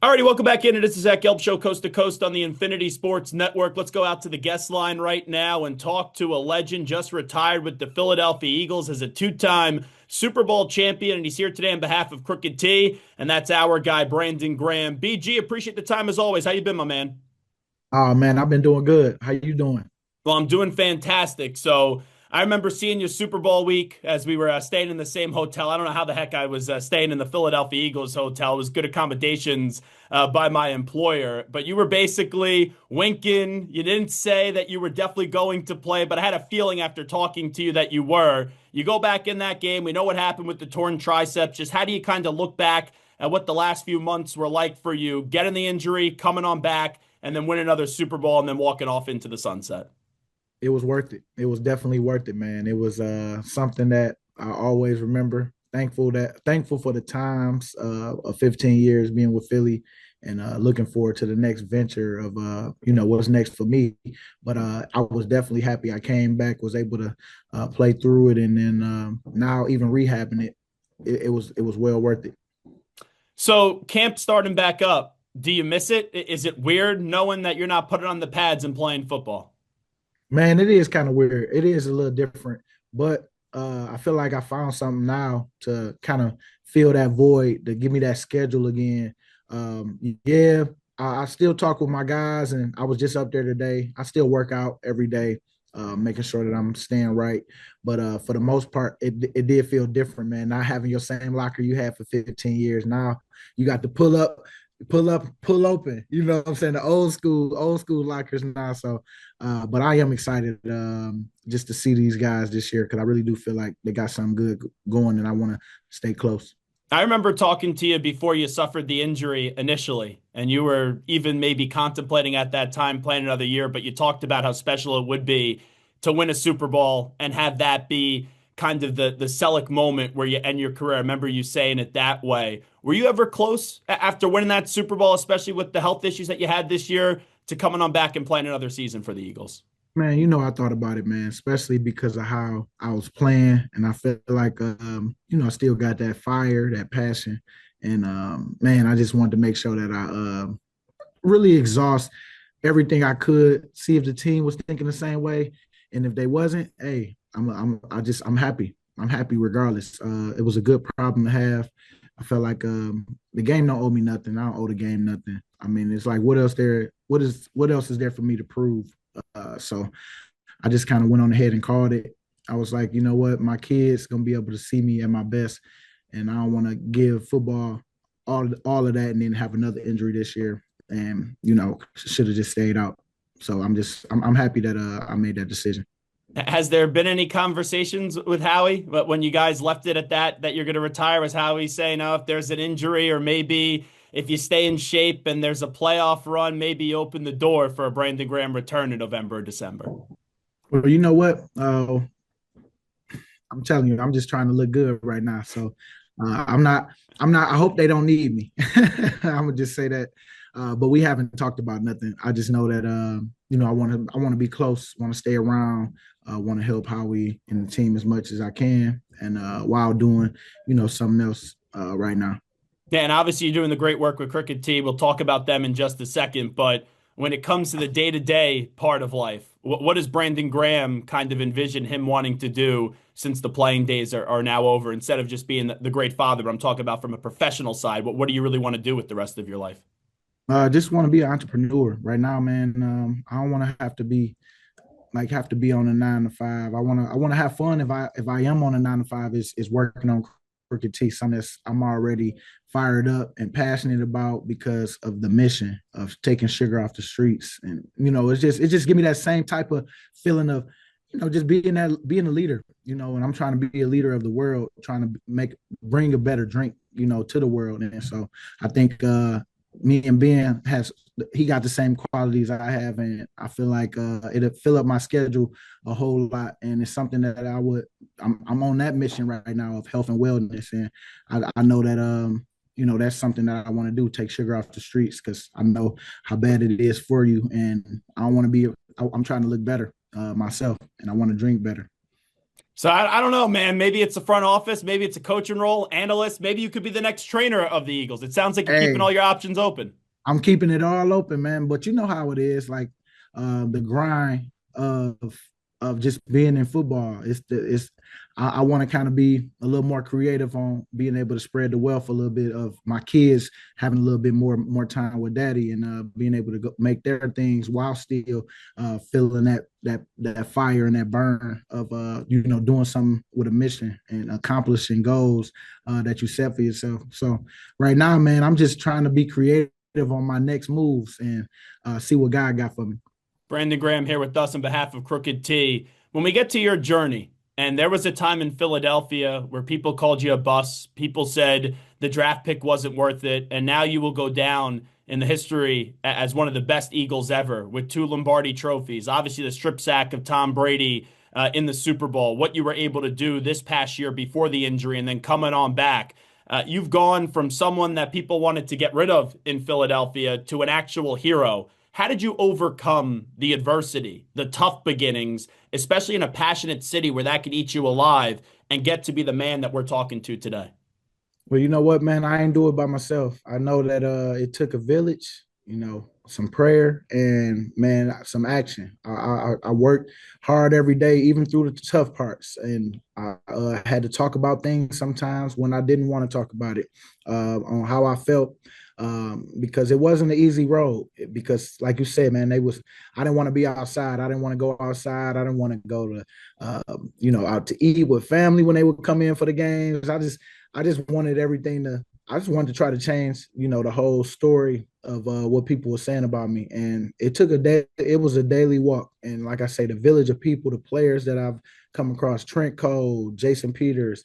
Alrighty, welcome back in. This is Zach Gelb Show, coast to coast on the Infinity Sports Network. Let's go out to the guest line right now and talk to a legend just retired with the Philadelphia Eagles as a two-time Super Bowl champion, and he's here today on behalf of Crooked T, and that's our guy, Brandon Graham. BG, appreciate the time as always. How you been, my man? Oh man, I've been doing good. How you doing? Well, I'm doing fantastic. So I remember seeing you Super Bowl week as we were staying in the same hotel. I don't know how the heck I was staying in the Philadelphia Eagles hotel. It was good accommodations by my employer, but you were basically winking. You didn't say that you were definitely going to play, but I had a feeling after talking to you that you were. You go back in that game. We know what happened with the torn triceps. Just how do you kind of look back at what the last few months were like for you, getting the injury, coming on back, and then winning another Super Bowl and then walking off into the sunset? It was worth it. It was definitely worth it, man. It was something that I always remember. Thankful for the times of 15 years being with Philly, and looking forward to the next venture of what's next for me. But I was definitely happy I came back, was able to play through it, and then now even rehabbing it was well worth it. So camp starting back up. Do you miss it? Is it weird knowing that you're not putting on the pads and playing football? Man, it is kind of weird. It is a little different, but I feel like I found something now to kind of fill that void, to give me that schedule again. Yeah, I still talk with my guys, and I was just up there today. I still work out every day, making sure that I'm staying right. But for the most part, it did feel different, man. Not having your same locker you had for 15 years. Now you got to pull up, pull open. You know what I'm saying? The old school lockers now. So, but I am excited just to see these guys this year because I really do feel like they got something good going, and I want to stay close. I remember talking to you before you suffered the injury initially, and you were even maybe contemplating at that time playing another year, but you talked about how special it would be to win a Super Bowl and have that be kind of the Selleck moment where you end your career. I remember you saying it that way. Were you ever close after winning that Super Bowl, especially with the health issues that you had this year, to coming on back and playing another season for the Eagles? Man, I thought about it, man, especially because of how I was playing, and I felt like, I still got that fire, that passion, and man, I just wanted to make sure that I really exhaust everything I could, see if the team was thinking the same way, and if they wasn't, hey, I'm happy. I'm happy regardless. It was a good problem to have. I felt like the game don't owe me nothing. I don't owe the game nothing. I mean, it's like what else there? What else is there for me to prove? So I just kind of went on ahead and called it. I was like, you know what, my kids gonna be able to see me at my best, and I don't want to give football all of that and then have another injury this year, and should have just stayed out. So I'm happy that I made that decision. Has there been any conversations with Howie? But when you guys left it at that you're going to retire, was Howie saying, "Oh, if there's an injury, or maybe if you stay in shape and there's a playoff run, maybe you open the door for a Brandon Graham return in November or December"? Well, you know what? I'm telling you, I'm just trying to look good right now. So I'm not. I hope they don't need me. I'm gonna just say that. But we haven't talked about nothing. I just know that I want to be close. Want to stay around. Want to help Howie and the team as much as I can, and while doing something else right now. Yeah, and obviously you're doing the great work with Cricket T. We'll talk about them in just a second. But when it comes to the day-to-day part of life, what does Brandon Graham kind of envision him wanting to do since the playing days are now over, instead of just being the great father? But I'm talking about from a professional side. What do you really want to do with the rest of your life? Just want to be an entrepreneur right now, man. I don't want to have to be on a 9 to 5. I want to have fun. If I am on a 9 to 5, is working on Crooked T, something that's I'm already fired up and passionate about because of the mission of taking sugar off the streets. And it just give me that same type of feeling of just being a leader. And I'm trying to be a leader of the world, trying to bring a better drink to the world. And so I think me and Ben he got the same qualities I have, and I feel like it'll fill up my schedule a whole lot, and it's something that I'm on that mission right now of health and wellness, and I know that that's something that I want to do, take sugar off the streets, because I know how bad it is for you, and I don't want to be. I'm trying to look better myself, and I want to drink better. So I don't know, man. Maybe it's the front office, maybe it's a coaching role, analyst, maybe you could be the next trainer of the Eagles. It sounds like you're keeping Hey, all your options open. I'm keeping it all open, man. But you know how it is, like the grind of just being in football. I want to kind of be a little more creative on being able to spread the wealth a little bit of my kids having a little bit more time with daddy and being able to make their things while still feeling that fire and that burn of doing something with a mission and accomplishing goals that you set for yourself. So right now, man, I'm just trying to be creative on my next moves and see what God got for me. Brandon Graham here with us on behalf of Crooked T. When we get to your journey, and there was a time in Philadelphia where people called you a bust, people said the draft pick wasn't worth it, and now you will go down in the history as one of the best Eagles ever with two Lombardi trophies. Obviously, the strip sack of Tom Brady in the Super Bowl, what you were able to do this past year before the injury, and then coming on back. You've gone from someone that people wanted to get rid of in Philadelphia to an actual hero. How did you overcome the adversity, the tough beginnings, especially in a passionate city where that could eat you alive and get to be the man that we're talking to today? Well, you know what, man? I ain't do it by myself. I know that it took a village, some prayer and man, some action. I worked hard every day, even through the tough parts, and I had to talk about things sometimes when I didn't want to talk about it, on how I felt, because it wasn't an easy road. Because, like you said, man, I didn't want to be outside. I didn't want to go outside. I didn't want to go to, out to eat with family when they would come in for the games. I just wanted everything to. I just wanted to try to change, the whole story of what people were saying about me. And it took a day. It was a daily walk. And like I say, the village of people, the players that I've come across, Trent Cole, Jason Peters,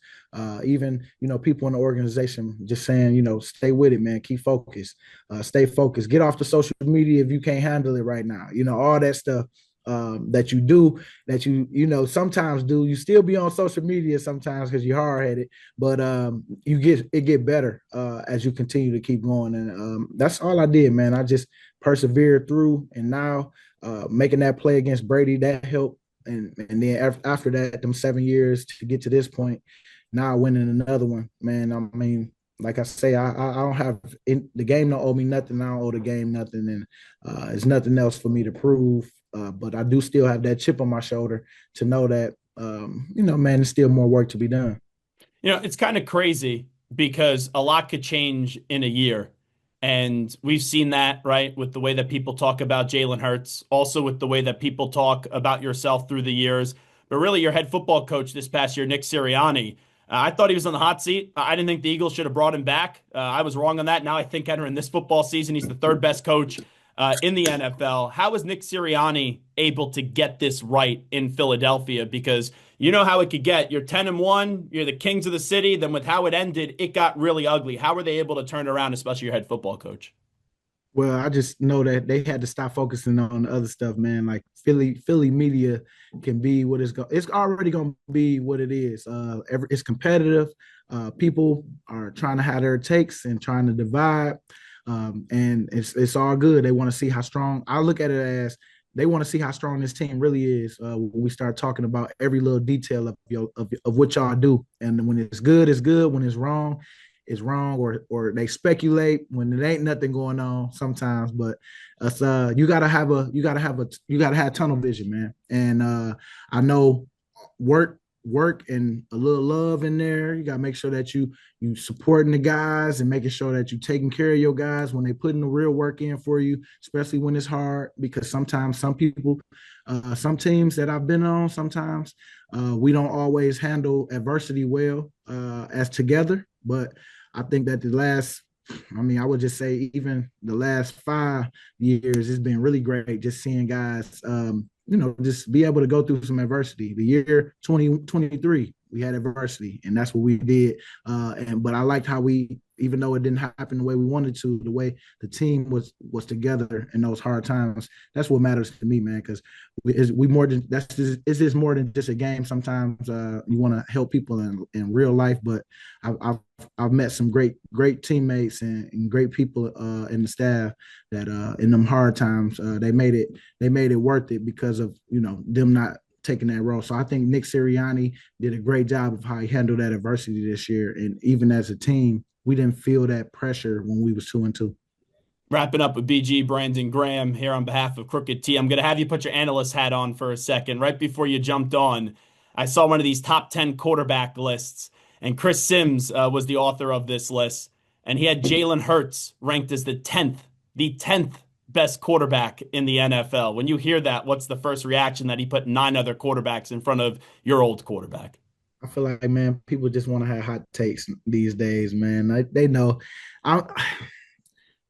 even, people in the organization just saying, stay with it, man. Keep focused, stay focused, get off the social media if you can't handle it right now. All that stuff that you do, that sometimes do. You still be on social media sometimes because you're hard headed, but it get better as you continue to keep going. And that's all I did, man. I just persevered through, and now making that play against Brady, that helped. And then after that, them 7 years to get to this point, now winning another one, man. I mean, like I say, I don't have the game don't owe me nothing. I don't owe the game nothing, and it's nothing else for me to prove. But I do still have that chip on my shoulder to know that, man, there's still more work to be done. It's kind of crazy because a lot could change in a year. And we've seen that, right, with the way that people talk about Jalen Hurts, also with the way that people talk about yourself through the years. But really, your head football coach this past year, Nick Sirianni, I thought he was on the hot seat. I didn't think the Eagles should have brought him back. I was wrong on that. Now I think entering this football season, he's the third best coach in the NFL. How is Nick Sirianni able to get this right in Philadelphia? Because you know how it could get. You're 10-1, you're the kings of the city. Then with how it ended, it got really ugly. How were they able to turn around, especially your head football coach? Well, I just know that they had to stop focusing on the other stuff, man. Like Philly media can be what it's already gonna be what it is. It's competitive. People are trying to have their takes and trying to divide. And it's all good. They want to see how strong. I look at it as they want to see how strong this team really is. When we start talking about every little detail of what y'all do, and when it's good, it's good. When it's wrong, or they speculate when there ain't nothing going on sometimes. But it's you gotta have tunnel vision, man. And I know work and a little love in there. You gotta make sure that you supporting the guys and making sure that you taking care of your guys when they putting the real work in for you, especially when it's hard. Because sometimes some people, some teams that I've been on, sometimes we don't always handle adversity well as together. But I think that I would just say even the last 5 years, it's been really great just seeing guys, just be able to go through some adversity. The year 2023, we had adversity, and that's what we did. But I liked how even though it didn't happen the way we wanted to, the way the team was together in those hard times. That's what matters to me, man. Because we more than it's just more than just a game. Sometimes you want to help people in real life, but I've met some great teammates and great people in the staff that in them hard times they made it worth it because of them not taking that role. So I think Nick Sirianni did a great job of how he handled that adversity this year. And even as a team, we didn't feel that pressure when we was 2-2. Wrapping up with BG Brandon Graham here on behalf of Crooked T. I'm going to have you put your analyst hat on for a second. Right before you jumped on, I saw one of these top 10 quarterback lists, and Chris Sims was the author of this list, and he had Jalen Hurts ranked as the 10th best quarterback in the NFL. When you hear that, what's the first reaction that he put nine other quarterbacks in front of your old quarterback? I feel like, man, people just want to have hot takes these days, man. They know. I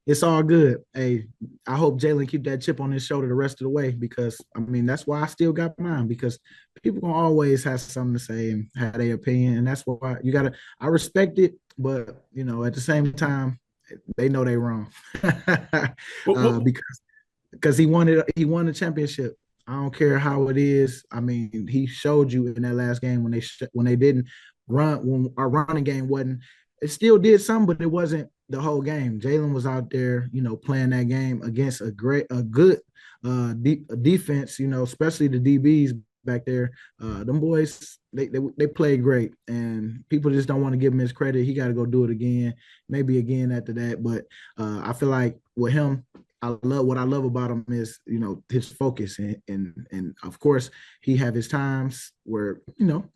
it's all good. Hey, I hope Jalen keep that chip on his shoulder the rest of the way because I mean that's why I still got mine because people gonna always have something to say and have their opinion, and that's why you gotta. I respect it, but at the same time, they know they wrong because he won the championship. I don't care how it is. I mean, he showed you in that last game when they didn't run when our running game wasn't. It still did some, but it wasn't the whole game. Jalen was out there, playing that game against a good defense. Especially the DBs back there. Them boys, they played great, and people just don't want to give him his credit. He got to go do it again, maybe again after that. But I feel like with him, what I love about him is his focus and of course he have his times where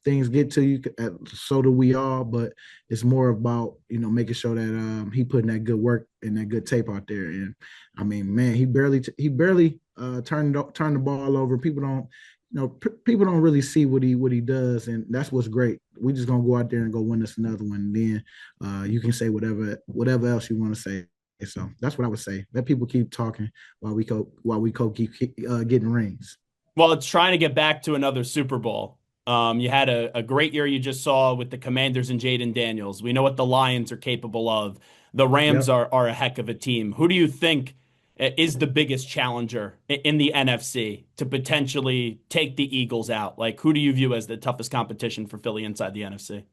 things get to you, so do we all, but it's more about making sure that he putting that good work and that good tape out there. And I mean, man, he barely turned the ball over. People don't really see what he does, and that's what's great. We just gonna go out there and go win us another one, and then you can say whatever else you want to say. So that's what I would say. Let people keep talking while we keep getting rings. Well, it's trying to get back to another Super Bowl. You had a great year you just saw with the Commanders and Jaden Daniels. We know what the Lions are capable of. The Rams Yep. are a heck of a team. Who do you think is the biggest challenger in the NFC to potentially take the Eagles out? Like, who do you view as the toughest competition for Philly inside the NFC?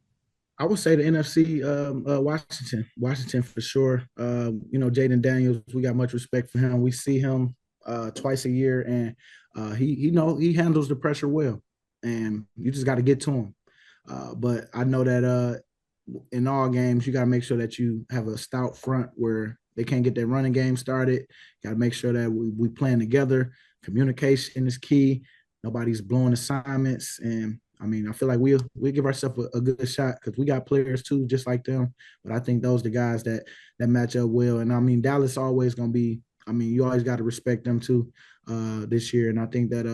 I would say the NFC, Washington for sure. Jaden Daniels, we got much respect for him. We see him twice a year, and he handles the pressure well, and you just got to get to him. But I know that in all games, you got to make sure that you have a stout front where they can't get their running game started. Got to make sure that we playing together. Communication is key. Nobody's blowing assignments, and I mean, I feel like we give ourselves a good shot because we got players too, just like them. But I think those are the guys that match up well. And I mean, Dallas always gonna be. I mean, you always got to respect them too this year. And I think that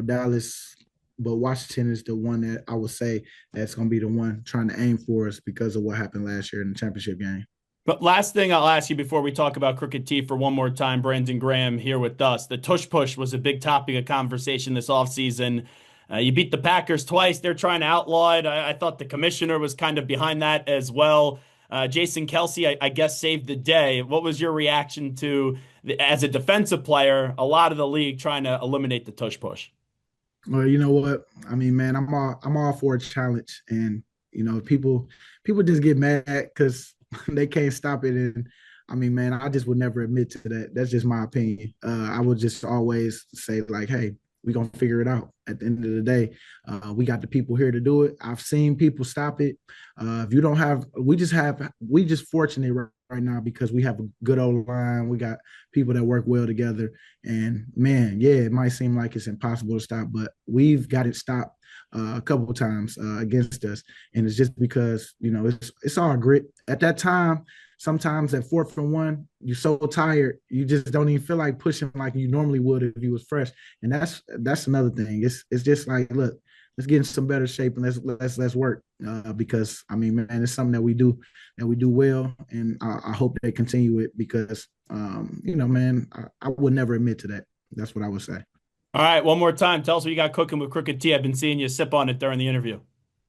Dallas, but Washington is the one that I would say that's gonna be the one trying to aim for us because of what happened last year in the championship game. But last thing I'll ask you before we talk about Crooked T for one more time, Brandon Graham here with us. The tush push was a big topic of conversation this offseason. You beat the Packers twice. They're trying to outlaw it. I thought the commissioner was kind of behind that as well. Jason Kelsey, I guess, saved the day. What was your reaction to, as a defensive player, a lot of the league trying to eliminate the tush push? Well, you know what? I mean, man, I'm all for a challenge, and people just get mad because they can't stop it. And I mean, man, I just would never admit to that. That's just my opinion. I would just always say like, hey, we're gonna figure it out. At the end of the day, we got the people here to do it. I've seen people stop it. If you don't have, we just fortunate right now because we have a good old line. We got people that work well together. And man, yeah, it might seem like it's impossible to stop, but we've got it stopped a couple of times against us, and it's just because it's all grit. At that time, sometimes at 4th and 1, you're so tired, you just don't even feel like pushing like you normally would if you was fresh. And that's another thing. It's just like, look, let's get in some better shape and let's work because I mean, man, it's something that we do well, and I hope they continue it because man, I would never admit to that. That's what I would say. All right, one more time. Tell us what you got cooking with Crooked T. I've been seeing you sip on it during the interview.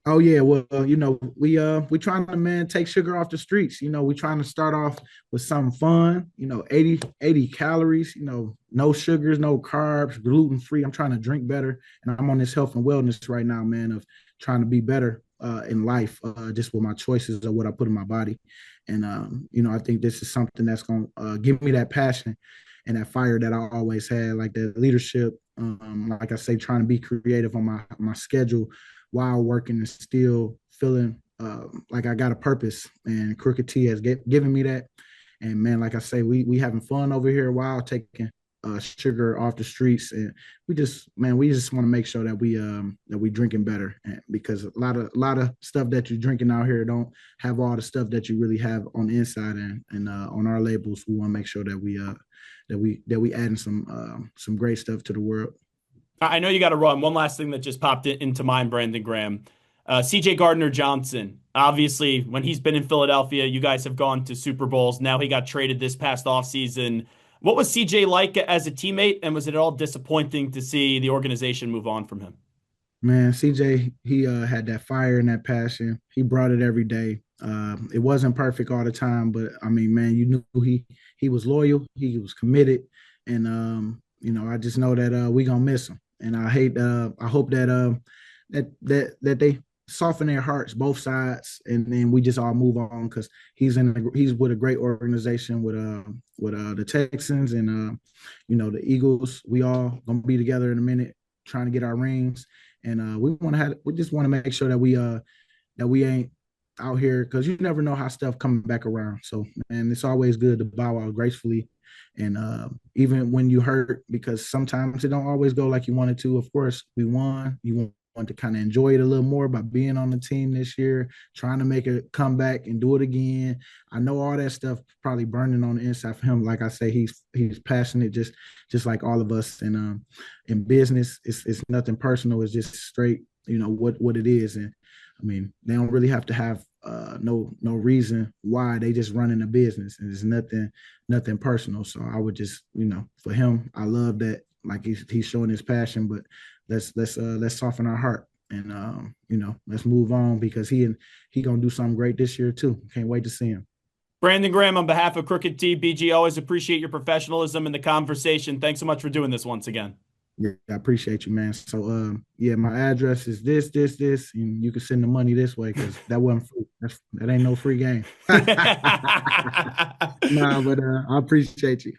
Oh yeah, well, we trying to, man, take sugar off the streets. We trying to start off with something fun. 80 calories. No sugars, no carbs, gluten free. I'm trying to drink better, and I'm on this health and wellness right now, man, of trying to be better in life, just with my choices of what I put in my body. And I think this is something that's gonna give me that passion and that fire that I always had, like the leadership. Like I say, trying to be creative on my schedule while working and still feeling like I got a purpose. And Crooked T has given me that. And man, like I say, we having fun over here while taking sugar off the streets, and we just want to make sure that we drinking better, and because a lot of stuff that you're drinking out here don't have all the stuff that you really have on the inside, and on our labels we want to make sure that we adding some great stuff to the world. I know you got to run. One last thing that just popped into mind, Brandon Graham. CJ Gardner-Johnson. Obviously, when he's been in Philadelphia, you guys have gone to Super Bowls. Now he got traded this past offseason. What was CJ like as a teammate, and was it at all disappointing to see the organization move on from him? Man, CJ, he had that fire and that passion. He brought it every day. It wasn't perfect all the time, but I mean, man, you knew he was loyal, he was committed, and I just know that we gonna miss him. And I hope that they soften their hearts, both sides, and then we just all move on because he's with a great organization with the Texans and the Eagles. We all gonna be together in a minute, trying to get our rings, and we just want to make sure that we ain't out here because you never know how stuff coming back around. So man, it's always good to bow out gracefully, and even when you hurt, because sometimes it don't always go like you wanted to. Of course, we won. You want to kind of enjoy it a little more by being on the team this year, trying to make a comeback and do it again. I know all that stuff probably burning on the inside for him. Like I say, he's passionate, just like all of us. And in business, it's nothing personal. It's just straight, what it is. And I mean, they don't really have to have no reason why. They just running a business, and it's nothing personal. So I would just, for him, I love that. Like he's showing his passion, but let's soften our heart and let's move on because he gonna do something great this year too. Can't wait to see him. Brandon Graham, on behalf of Crooked T, BG, always appreciate your professionalism in the conversation. Thanks so much for doing this once again. Yeah, I appreciate you, man. So, yeah, my address is this, and you can send the money this way because that wasn't free. That ain't no free game. Nah, but I appreciate you.